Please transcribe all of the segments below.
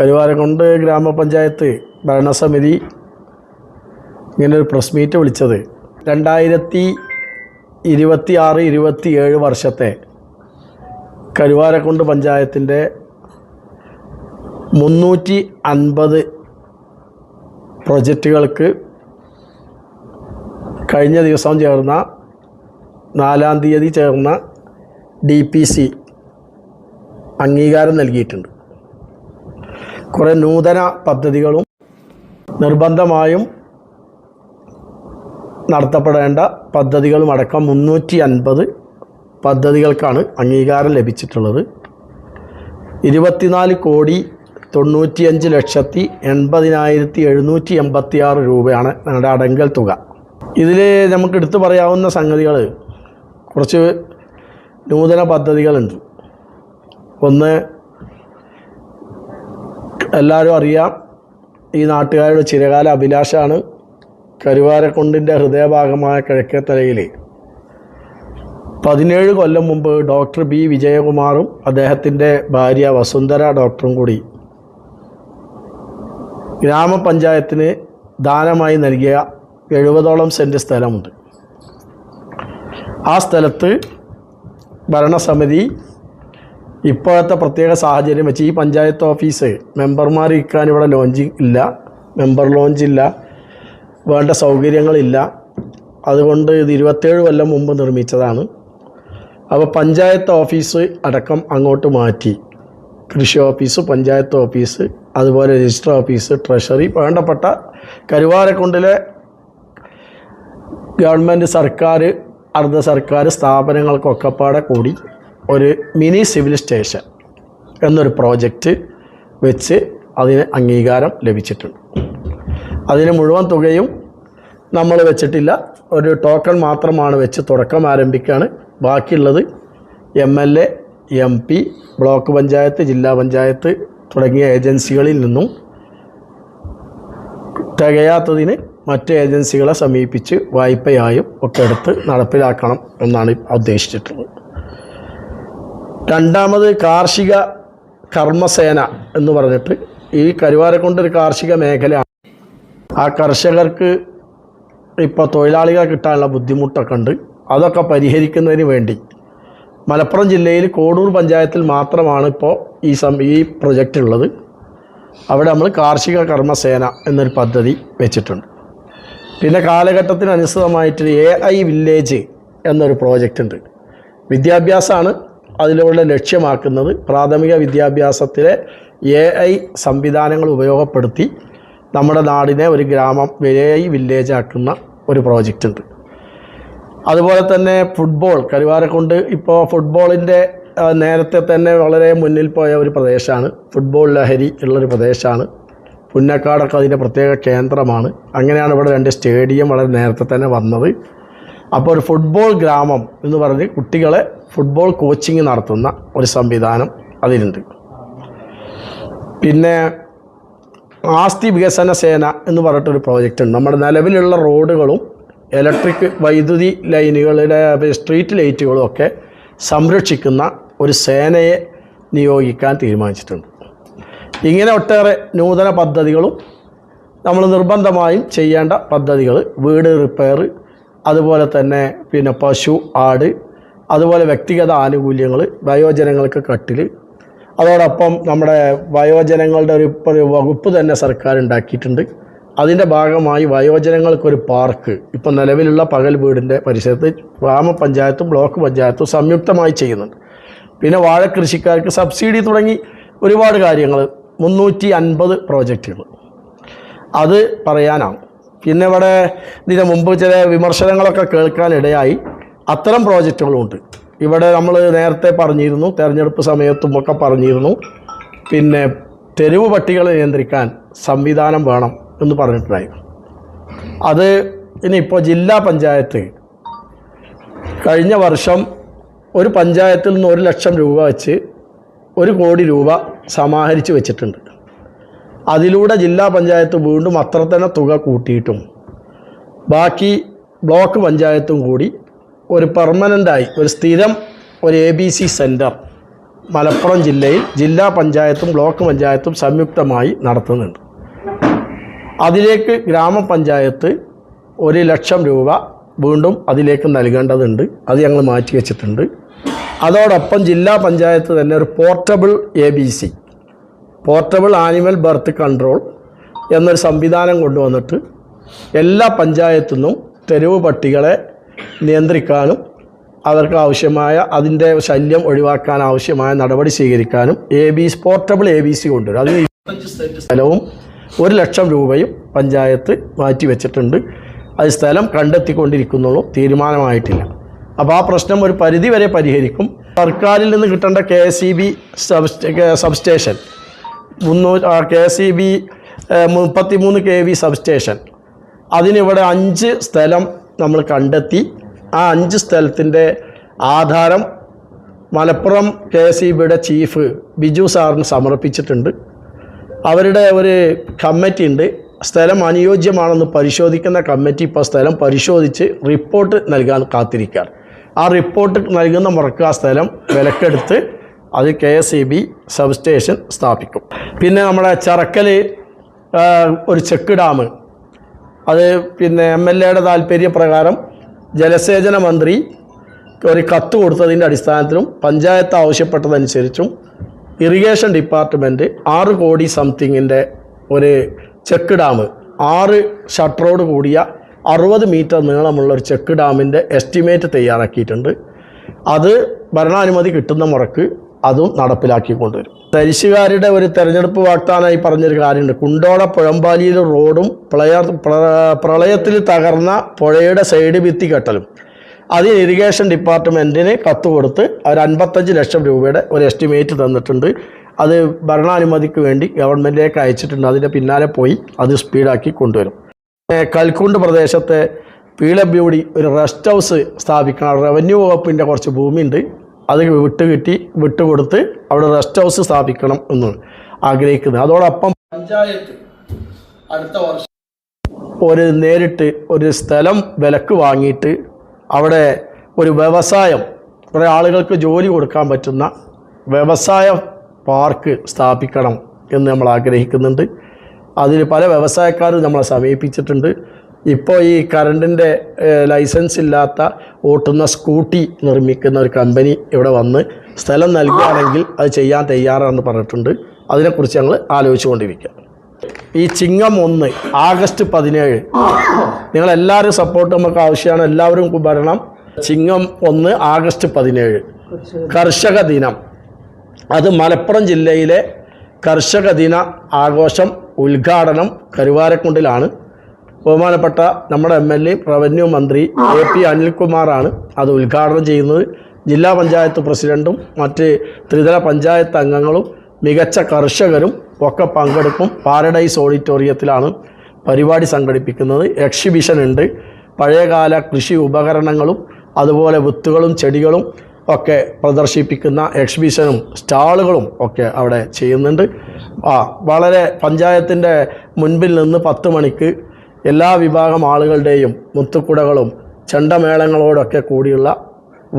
കരുവാരക്കുണ്ട് ഗ്രാമപഞ്ചായത്ത് ഭരണസമിതി ഇങ്ങനൊരു പ്രസ് മീറ്റ് വിളിച്ചത് 2026-27 വർഷത്തെ കരുവാരക്കുണ്ട് പഞ്ചായത്തിൻ്റെ 350 പ്രൊജക്റ്റുകൾക്ക് കഴിഞ്ഞ ദിവസം ചേർന്ന 4-ാം തീയതി ചേർന്ന DPC അംഗീകാരം നൽകിയിട്ടുണ്ട്. കുറേ നൂതന പദ്ധതികളും നിർബന്ധമായും നടത്തപ്പെടേണ്ട പദ്ധതികളും അടക്കം 350 പദ്ധതികൾക്കാണ് അംഗീകാരം ലഭിച്ചിട്ടുള്ളത്. 24,95,80,786 രൂപയാണ് ഞങ്ങളുടെ അടങ്കൽ തുക. ഇതിൽ നമുക്ക് എടുത്തു പറയാവുന്ന സംഗതികൾ കുറച്ച് നൂതന പദ്ധതികളുണ്ട്. ഒന്ന്, എല്ലാവരും അറിയാം, ഈ നാട്ടുകാരുടെ ചിരകാല അഭിലാഷമാണ് കരുവാരക്കുണ്ടിൻ്റെ ഹൃദയഭാഗമായ കിഴക്കേത്തലയിൽ 17 കൊല്ലം മുമ്പ് ഡോക്ടർ B. വിജയകുമാറും അദ്ദേഹത്തിൻ്റെ ഭാര്യ വസുന്ധര ഡോക്ടറും കൂടി ഗ്രാമപഞ്ചായത്തിന് ദാനമായി നൽകിയ 70ഓളം സെൻറ്റ് സ്ഥലമുണ്ട്. ആ സ്ഥലത്ത് ഭരണസമിതി ഇപ്പോഴത്തെ പ്രത്യേക സാഹചര്യം വെച്ച് ഈ പഞ്ചായത്ത് ഓഫീസ് മെമ്പർമാർ ഇരിക്കാൻ ഇവിടെ ലോഞ്ചിങ് ഇല്ല, മെമ്പർ ലോഞ്ചില്ല, വേണ്ട സൗകര്യങ്ങളില്ല. അതുകൊണ്ട് ഇത് 27 കൊല്ലം മുമ്പ് നിർമ്മിച്ചതാണ്. അപ്പോൾ പഞ്ചായത്ത് ഓഫീസ് അടക്കം അങ്ങോട്ട് മാറ്റി കൃഷി ഓഫീസ്, പഞ്ചായത്ത് ഓഫീസ്, അതുപോലെ രജിസ്റ്റർ ഓഫീസ്, ട്രഷറി, വേണ്ടപ്പെട്ട കരുവാരക്കുണ്ടിലെ ഗവൺമെൻറ്, സർക്കാർ, അർദ്ധ സർക്കാർ സ്ഥാപനങ്ങൾക്കൊക്കെപ്പാടെ കൂടി ഒരു മിനി സിവിൽ സ്റ്റേഷൻ എന്നൊരു പ്രോജക്റ്റ് വെച്ച് അതിന് അംഗീകാരം ലഭിച്ചിട്ടുണ്ട്. അതിന് മുഴുവൻ തുകയും നമ്മൾ വെച്ചിട്ടില്ല, ഒരു ടോക്കൺ മാത്രമാണ് വെച്ച് തുടക്കം ആരംഭിക്കുകയാണ്. ബാക്കിയുള്ളത് MLA, MP, ബ്ലോക്ക് പഞ്ചായത്ത്, ജില്ലാ പഞ്ചായത്ത് തുടങ്ങിയ ഏജൻസികളിൽ നിന്നും തികയാത്തതിന് മറ്റ് ഏജൻസികളെ സമീപിച്ച് വായ്പയായും ഒക്കെ എടുത്ത് നടപ്പിലാക്കണം എന്നാണ് ഉദ്ദേശിച്ചിട്ടുള്ളത്. രണ്ടാമത്, കാർഷിക കർമ്മസേന എന്ന് പറഞ്ഞിട്ട് ഈ കരുവാരക്കുണ്ട് ഒരു കാർഷിക മേഖലയാണ്. ആ കർഷകർക്ക് ഇപ്പോൾ തൊഴിലാളികളെ കിട്ടാനുള്ള ബുദ്ധിമുട്ടൊക്കെ ഉണ്ട്. അതൊക്കെ പരിഹരിക്കുന്നതിന് വേണ്ടി മലപ്പുറം ജില്ലയിൽ കോഡൂർ പഞ്ചായത്തിൽ മാത്രമാണ് ഇപ്പോൾ ഈ പ്രൊജക്റ്റ് ഉള്ളത്. അവിടെ നമ്മൾ കാർഷിക കർമ്മസേന എന്നൊരു പദ്ധതി വെച്ചിട്ടുണ്ട്. പിന്നെ കാലഘട്ടത്തിനനുസൃതമായിട്ട് AI വില്ലേജ് എന്നൊരു പ്രോജക്റ്റ് ഉണ്ട്. വിദ്യാഭ്യാസമാണ് അതിലൂടെ ലക്ഷ്യമാക്കുന്നത്. പ്രാഥമിക വിദ്യാഭ്യാസത്തിലെ AI സംവിധാനങ്ങൾ ഉപയോഗപ്പെടുത്തി നമ്മുടെ നാടിനെ ഒരു ഗ്രാമം AI വില്ലേജ് ആക്കുന്ന ഒരു പ്രോജക്റ്റ് ഉണ്ട്. അതുപോലെ തന്നെ ഫുട്ബോൾ, കരുവാരക്കുണ്ട് ഇപ്പോൾ ഫുട്ബോളിൻ്റെ നേരത്തെ തന്നെ വളരെ മുന്നിൽ പോയ ഒരു പ്രദേശമാണ്. ഫുട്ബോൾ ലഹരി ഉള്ളൊരു പ്രദേശമാണ്. പുന്നക്കാടൊക്കെ അതിൻ്റെ പ്രത്യേക കേന്ദ്രമാണ്. അങ്ങനെയാണ് ഇവിടെ 2 സ്റ്റേഡിയം വളരെ നേരത്തെ തന്നെ വന്നത്. അപ്പോൾ ഒരു ഫുട്ബോൾ ഗ്രാമം എന്ന് പറഞ്ഞ് കുട്ടികളെ ഫുട്ബോൾ കോച്ചിങ് നടത്തുന്ന ഒരു സംവിധാനം അതിലുണ്ട്. പിന്നെ ആസ്തി വികസന സേന എന്ന് പറഞ്ഞിട്ടൊരു പ്രോജക്റ്റ് ഉണ്ട്. നമ്മുടെ നിലവിലുള്ള റോഡുകളും ഇലക്ട്രിക് വൈദ്യുതി ലൈനുകളുടെ സ്ട്രീറ്റ് ലൈറ്റുകളും ഒക്കെ സംരക്ഷിക്കുന്ന ഒരു സേനയെ നിയോഗിക്കാൻ തീരുമാനിച്ചിട്ടുണ്ട്. ഇങ്ങനെ ഒട്ടേറെ നൂതന പദ്ധതികളും നമ്മൾ നിർബന്ധമായും ചെയ്യേണ്ട പദ്ധതികൾ, വീട് റിപ്പയർ, അതുപോലെ തന്നെ പിന്നെ പശു, ആട്, അതുപോലെ വ്യക്തിഗത ആനുകൂല്യങ്ങൾ, വയോജനങ്ങൾക്ക് കട്ടിൽ, അതോടൊപ്പം നമ്മുടെ വയോജനങ്ങളുടെ ഒരു വകുപ്പ് തന്നെ സർക്കാർ ഉണ്ടാക്കിയിട്ടുണ്ട്. അതിൻ്റെ ഭാഗമായി വയോജനങ്ങൾക്കൊരു പാർക്ക് ഇപ്പോൾ നിലവിലുള്ള പകൽ വീടിൻ്റെ പരിസരത്ത് ഗ്രാമപഞ്ചായത്തും ബ്ലോക്ക് പഞ്ചായത്തും സംയുക്തമായി ചെയ്യുന്നുണ്ട്. പിന്നെ വാഴക്കൃഷിക്കാർക്ക് സബ്സിഡി തുടങ്ങി ഒരുപാട് കാര്യങ്ങൾ, 350 പ്രോജക്റ്റുകൾ, അത് പറയാനാണ്. പിന്നെ ഇവിടെ ഇതിന് മുമ്പ് ചില വിമർശനങ്ങളൊക്കെ കേൾക്കാനിടയായി. അത്തരം പ്രോജക്റ്റുകളുമുണ്ട്. ഇവിടെ നമ്മൾ നേരത്തെ പറഞ്ഞിരുന്നു, തെരഞ്ഞെടുപ്പ് സമയത്തും ഒക്കെ പറഞ്ഞിരുന്നു, പിന്നെ തെരുവ് പട്ടികളെ നിയന്ത്രിക്കാൻ സംവിധാനം വേണം എന്ന് പറഞ്ഞിട്ടുണ്ടായിരുന്നു. അത് ഇനിയിപ്പോൾ ജില്ലാ പഞ്ചായത്ത് കഴിഞ്ഞ വർഷം ഒരു പഞ്ചായത്തിൽ നിന്ന് 1 ലക്ഷം രൂപ വെച്ച് 1 കോടി രൂപ സമാഹരിച്ച് വെച്ചിട്ടുണ്ട്. അതിലൂടെ ജില്ലാ പഞ്ചായത്ത് വീണ്ടും അത്ര തന്നെ തുക കൂട്ടിയിട്ടും ബാക്കി ബ്ലോക്ക് പഞ്ചായത്തും കൂടി ഒരു പെർമനൻ്റായി ഒരു സ്ഥിരം ഒരു ABC സെൻറ്റർ മലപ്പുറം ജില്ലയിൽ ജില്ലാ പഞ്ചായത്തും ബ്ലോക്ക് പഞ്ചായത്തും സംയുക്തമായി നടത്തുന്നുണ്ട്. അതിലേക്ക് ഗ്രാമപഞ്ചായത്ത് 1,00,000 രൂപ വീണ്ടും അതിലേക്ക് നൽകേണ്ടതുണ്ട്. അത് ഞങ്ങൾ മാറ്റി വെച്ചിട്ടുണ്ട്. അതോടൊപ്പം ജില്ലാ പഞ്ചായത്ത് തന്നെ ഒരു portable ABC, portable animal birth control എന്നൊരു സംവിധാനം കൊണ്ടുവന്നിട്ട് എല്ലാ പഞ്ചായത്തു നിന്നും തെരുവ് പട്ടികളെ നിയന്ത്രിക്കാനും അവർക്ക് ആവശ്യമായ അതിൻ്റെ ശല്യം ഒഴിവാക്കാൻ ആവശ്യമായ നടപടി സ്വീകരിക്കാനും പോർട്ടബിൾ ABC കൊണ്ടുവരും. അതിന് 25 സെൻറ്റ് സ്ഥലവും 1,00,000 രൂപയും പഞ്ചായത്ത് മാറ്റി വെച്ചിട്ടുണ്ട്. അത് സ്ഥലം കണ്ടെത്തിക്കൊണ്ടിരിക്കുന്നുള്ളൂ, തീരുമാനമായിട്ടില്ല. അപ്പോൾ ആ പ്രശ്നം ഒരു പരിധി വരെ പരിഹരിക്കും. സർക്കാരിൽ നിന്ന് കിട്ടേണ്ട KSEB സബ്സ്റ്റേഷൻ 33 kV സബ്സ്റ്റേഷൻ, അതിനിവിടെ 5 സ്ഥലം നമ്മൾ കണ്ടെത്തി. ആ 5 സ്ഥലത്തിൻ്റെ ആധാരം മലപ്പുറം KSEBയുടെ ചീഫ് ബിജു സാറിന് സമർപ്പിച്ചിട്ടുണ്ട്. അവരുടെ ഒരു കമ്മിറ്റി ഉണ്ട്, സ്ഥലം അനുയോജ്യമാണെന്ന് പരിശോധിക്കുന്ന കമ്മിറ്റി. ഇപ്പോൾ സ്ഥലം പരിശോധിച്ച് റിപ്പോർട്ട് നൽകാൻ കാത്തിരിക്കുകയാണ്. ആ റിപ്പോർട്ട് നൽകുന്ന മുറക്ക് ആ സ്ഥലം വിലക്കെടുത്ത് അത് KSEB സബ്സ്റ്റേഷൻ സ്ഥാപിക്കും. പിന്നെ നമ്മുടെ ചറക്കൽ ഒരു ചെക്ക് ഡാം, അത് പിന്നെ MLAയുടെ താല്പര്യപ്രകാരം ജലസേചന മന്ത്രി ഒരു കത്ത് കൊടുത്തതിൻ്റെ അടിസ്ഥാനത്തിലും പഞ്ചായത്ത് ആവശ്യപ്പെട്ടതനുസരിച്ചും ഇറിഗേഷൻ ഡിപ്പാർട്ട്മെൻറ്റ് 6 കോടി സംതിങ്ങിൻ്റെ ഒരു ചെക്ക് ഡാം, 6 ഷട്ടറോട് കൂടിയ 60 മീറ്റർ നീളമുള്ള ഒരു ചെക്ക് ഡാമിൻ്റെ എസ്റ്റിമേറ്റ് തയ്യാറാക്കിയിട്ടുണ്ട്. അത് ഭരണാനുമതി കിട്ടുന്ന മുറക്ക് അതും നടപ്പിലാക്കിക്കൊണ്ടുവരും. തരിശുകാരുടെ ഒരു തെരഞ്ഞെടുപ്പ് വാഗ്ദാനമായി പറഞ്ഞൊരു കാര്യമുണ്ട്. കുണ്ടോള പുഴമ്പാലിയിൽ റോഡും പ്രളയത്തിൽ തകർന്ന പുഴയുടെ സൈഡ് ഭിത്തി കെട്ടലും, അതിന് ഇറിഗേഷൻ ഡിപ്പാർട്ട്മെൻറ്റിന് കത്ത് കൊടുത്ത് അവർ 55 ലക്ഷം രൂപയുടെ ഒരു എസ്റ്റിമേറ്റ് തന്നിട്ടുണ്ട്. അത് ഭരണാനുമതിക്ക് വേണ്ടി ഗവൺമെൻറ്റിലേക്ക് അയച്ചിട്ടുണ്ട്. അതിൻ്റെ പിന്നാലെ പോയി അത് സ്പീഡാക്കി കൊണ്ടുവരും. കൽക്കുണ്ട് പ്രദേശത്തെ PWD ഒരു റെസ്റ്റ് ഹൗസ് സ്ഥാപിക്കണം. റവന്യൂ വകുപ്പിൻ്റെ കുറച്ച് ഭൂമിയുണ്ട്, അത് വിട്ടുകൊടുത്ത് അവിടെ റെസ്റ്റ് ഹൗസ് സ്ഥാപിക്കണം എന്ന് ആഗ്രഹിക്കുന്നത്. അതോടൊപ്പം പഞ്ചായത്ത് അടുത്ത വർഷം നേരിട്ട് ഒരു സ്ഥലം വിലക്ക് വാങ്ങിയിട്ട് അവിടെ ഒരു വ്യവസായം, കുറേ ആളുകൾക്ക് ജോലി കൊടുക്കാൻ പറ്റുന്ന വ്യവസായ പാർക്ക് സ്ഥാപിക്കണം എന്ന് നമ്മൾ ആഗ്രഹിക്കുന്നുണ്ട്. അതിൽ പല വ്യവസായക്കാരും നമ്മളെ സമീപിച്ചിട്ടുണ്ട്. ഇപ്പോൾ ഈ കറണ്ടിൻ്റെ ലൈസൻസ് ഇല്ലാത്ത ഓട്ടുന്ന സ്കൂട്ടി നിർമ്മിക്കുന്ന ഒരു കമ്പനി ഇവിടെ വന്ന് സ്ഥലം നൽകുകയാണെങ്കിൽ അത് ചെയ്യാൻ തയ്യാറാണെന്ന് പറഞ്ഞിട്ടുണ്ട്. അതിനെക്കുറിച്ച് ഞങ്ങൾ ആലോചിച്ചുകൊണ്ടിരിക്കുക. ഈ ചിങ്ങം 1 ആഗസ്റ്റ് 17 നിങ്ങളെല്ലാവരും സപ്പോർട്ട് നമുക്ക് ആവശ്യമാണ്. എല്ലാവരും വരണം. ചിങ്ങം 1 ആഗസ്റ്റ് 17 കർഷക ദിനം. അത് മലപ്പുറം ജില്ലയിലെ കർഷക ദിന ആഘോഷം ഉദ്ഘാടനം കരുവാരക്കുണ്ടിലാണ്. ബഹുമാനപ്പെട്ട നമ്മുടെ MLA റവന്യൂ മന്ത്രി AP അനിൽകുമാറാണ് അത് ഉദ്ഘാടനം ചെയ്യുന്നത്. ജില്ലാ പഞ്ചായത്ത് പ്രസിഡൻറ്റും മറ്റ് ത്രിതല പഞ്ചായത്ത് അംഗങ്ങളും മികച്ച കർഷകരും ഒക്കെ പങ്കെടുക്കും. പാരഡൈസ് ഓഡിറ്റോറിയത്തിലാണ് പരിപാടി സംഘടിപ്പിക്കുന്നത്. എക്സിബിഷൻ ഉണ്ട്, പഴയകാല കൃഷി ഉപകരണങ്ങളും അതുപോലെ വിത്തുകളും ചെടികളും ഒക്കെ പ്രദർശിപ്പിക്കുന്ന എക്സിബിഷനും സ്റ്റാളുകളും ഒക്കെ അവിടെ ചെയ്യുന്നുണ്ട്. വളരെ പഞ്ചായത്തിൻ്റെ മുൻപിൽ നിന്ന് 10 മണിക്ക് എല്ലാ വിഭാഗം ആളുകളുടെയും മുത്തുക്കുടകളും ചെണ്ടമേളങ്ങളോടൊക്കെ കൂടിയുള്ള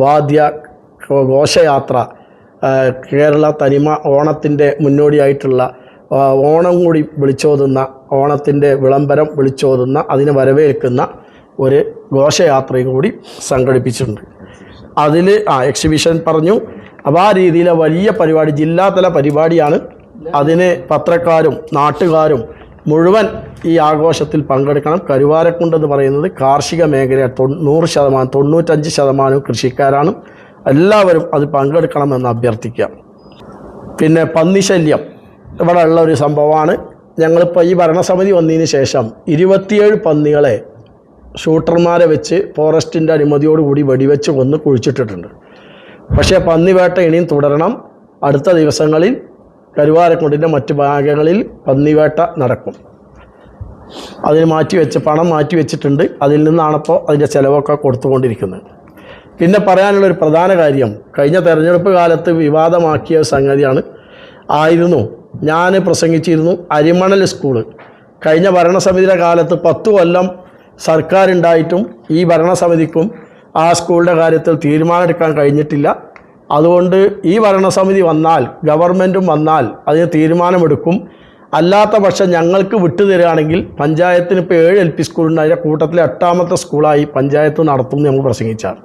വാദ്യ ഘോഷയാത്ര, കേരള തനിമ ഓണത്തിൻ്റെ മുന്നോടിയായിട്ടുള്ള ഓണം കൂടി വിളിച്ചോതുന്ന, ഓണത്തിൻ്റെ വിളംബരം വിളിച്ചോതുന്ന, അതിനെ വരവേൽക്കുന്ന ഒരു ഘോഷയാത്രയും കൂടി സംഘടിപ്പിച്ചിട്ടുണ്ട്. അതിൽ എക്സിബിഷൻ പറഞ്ഞു. അപ്പോൾ ആ രീതിയിലെ വലിയ പരിപാടി, ജില്ലാതല പരിപാടിയാണ്. അതിന് പത്രക്കാരും നാട്ടുകാരും മുഴുവൻ ഈ ആഘോഷത്തിൽ പങ്കെടുക്കണം. കരുവാരക്കുണ്ട് എന്ന് പറയുന്നത് കാർഷിക മേഖല 100%, 95% കൃഷിക്കാരാണ്. എല്ലാവരും അത് പങ്കെടുക്കണമെന്ന് അഭ്യർത്ഥിക്കാം. പിന്നെ പന്നിശല്യം ഇവിടെ ഉള്ള ഒരു സംഭവമാണ്. ഞങ്ങളിപ്പോൾ ഈ ഭരണസമിതി വന്നതിന് ശേഷം 27 പന്നികളെ ഷൂട്ടർമാരെ വെച്ച് ഫോറസ്റ്റിൻ്റെ അനുമതിയോടുകൂടി വെടിവെച്ച് കൊന്ന് കുഴിച്ചിട്ടിട്ടുണ്ട്. പക്ഷേ പന്നിവേട്ട ഇനിയും തുടരണം. അടുത്ത ദിവസങ്ങളിൽ കരുവാരക്കുണ്ടിൻ്റെ മറ്റ് ഭാഗങ്ങളിൽ പന്നിവേട്ട നടക്കും. അതിന് പണം മാറ്റി വെച്ചിട്ടുണ്ട്. അതിൽ നിന്നാണിപ്പോൾ അതിൻ്റെ ചിലവൊക്കെ കൊടുത്തുകൊണ്ടിരിക്കുന്നത്. പിന്നെ പറയാനുള്ളൊരു പ്രധാന കാര്യം, കഴിഞ്ഞ തെരഞ്ഞെടുപ്പ് കാലത്ത് വിവാദമാക്കിയ ആയിരുന്നു ഞാൻ പ്രസംഗിച്ചിരുന്നു. അരിമണൽ സ്കൂള് കഴിഞ്ഞ ഭരണസമിതിയുടെ കാലത്ത് 10 കൊല്ലം സർക്കാരുണ്ടായിട്ടും ഈ ഭരണസമിതിക്കും ആ സ്കൂളിൻ്റെ കാര്യത്തിൽ തീരുമാനമെടുക്കാൻ കഴിഞ്ഞിട്ടില്ല. അതുകൊണ്ട് ഈ ഭരണസമിതി വന്നാൽ, ഗവൺമെൻറ്റും വന്നാൽ അതിന് തീരുമാനമെടുക്കും. അല്ലാത്ത പക്ഷം ഞങ്ങൾക്ക് വിട്ടുതരികയാണെങ്കിൽ പഞ്ചായത്തിന് ഇപ്പോൾ 7 LP സ്കൂളുണ്ട്, അതിൻ്റെ കൂട്ടത്തിലെ 8ാമത്തെ സ്കൂളായി പഞ്ചായത്ത് നടത്തും എന്ന് നമ്മൾ പ്രസംഗിച്ചാൽ.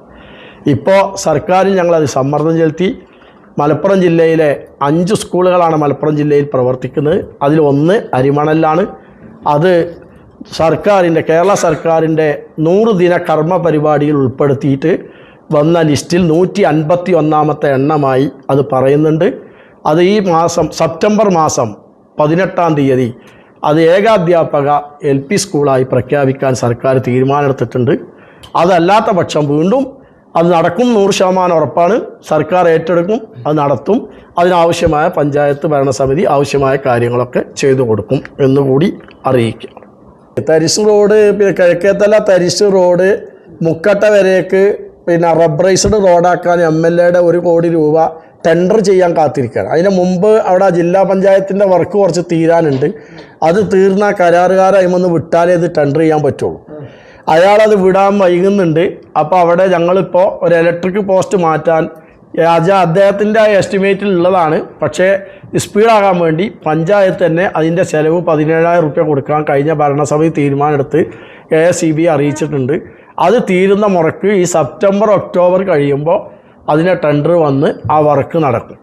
ഇപ്പോൾ സർക്കാരിൽ ഞങ്ങളത് സമ്മർദ്ദം ചെലുത്തി. മലപ്പുറം ജില്ലയിലെ 5 സ്കൂളുകളാണ് മലപ്പുറം ജില്ലയിൽ പ്രവർത്തിക്കുന്നത്. അതിലൊന്ന് അരിമണലിലാണ്. അത് കേരള സർക്കാരിൻ്റെ 100 ദിന കർമ്മ പരിപാടിയിൽ ഉൾപ്പെടുത്തിയിട്ട് വന്ന ലിസ്റ്റിൽ 151ാമത്തെ എണ്ണമായി അത് പറയുന്നുണ്ട്. അത് ഈ മാസം സെപ്റ്റംബർ മാസം 18-ാം തീയതി അത് ഏകാധ്യാപക LP സ്കൂളായി പ്രഖ്യാപിക്കാൻ സർക്കാർ തീരുമാനമെടുത്തിട്ടുണ്ട്. അതല്ലാത്ത പക്ഷം വീണ്ടും അത് നടക്കും, 100% ഉറപ്പാണ്. സർക്കാർ ഏറ്റെടുക്കും, അത് നടത്തും. അതിനാവശ്യമായ പഞ്ചായത്ത് ഭരണസമിതി ആവശ്യമായ കാര്യങ്ങളൊക്കെ ചെയ്തു കൊടുക്കും എന്നുകൂടി അറിയിക്കും. തരിശ് റോഡ്, പിന്നെ കിഴക്കേത്തല തരിശ് റോഡ് മുക്കട്ട വരേക്ക് റബ്ബറൈസ്ഡ് റോഡാക്കാൻ MLAയുടെ 1 കോടി രൂപ ടെൻഡർ ചെയ്യാൻ കാത്തിരിക്കുകയാണ്. അതിന് മുമ്പ് അവിടെ ജില്ലാ പഞ്ചായത്തിൻ്റെ വർക്ക് കുറച്ച് തീരാനുണ്ട്. അത് തീർന്ന കരാറുകാരായിമൊന്ന് വിട്ടാലേ ഇത് ടെൻഡർ ചെയ്യാൻ പറ്റുള്ളൂ. അയാളത് വിടാൻ വൈകുന്നുണ്ട്. അപ്പോൾ അവിടെ ഞങ്ങളിപ്പോൾ ഒരു ഇലക്ട്രിക് പോസ്റ്റ് മാറ്റാൻ അദ്ദേഹത്തിൻ്റെ എസ്റ്റിമേറ്റിൽ ഉള്ളതാണ്. പക്ഷേ സ്പീഡാകാൻ വേണ്ടി പഞ്ചായത്ത് തന്നെ അതിൻ്റെ ചിലവ് 17,000 റുപ്യ കൊടുക്കാൻ കഴിഞ്ഞ ഭരണസമിതി തീരുമാനമെടുത്ത് ASEB അറിയിച്ചിട്ടുണ്ട്. അത് തീരുന്ന മുറയ്ക്ക് ഈ സെപ്റ്റംബർ ഒക്ടോബർ കഴിയുമ്പോൾ അതിൻ്റെ ടെൻഡർ വന്ന് ആ വർക്ക് നടക്കും.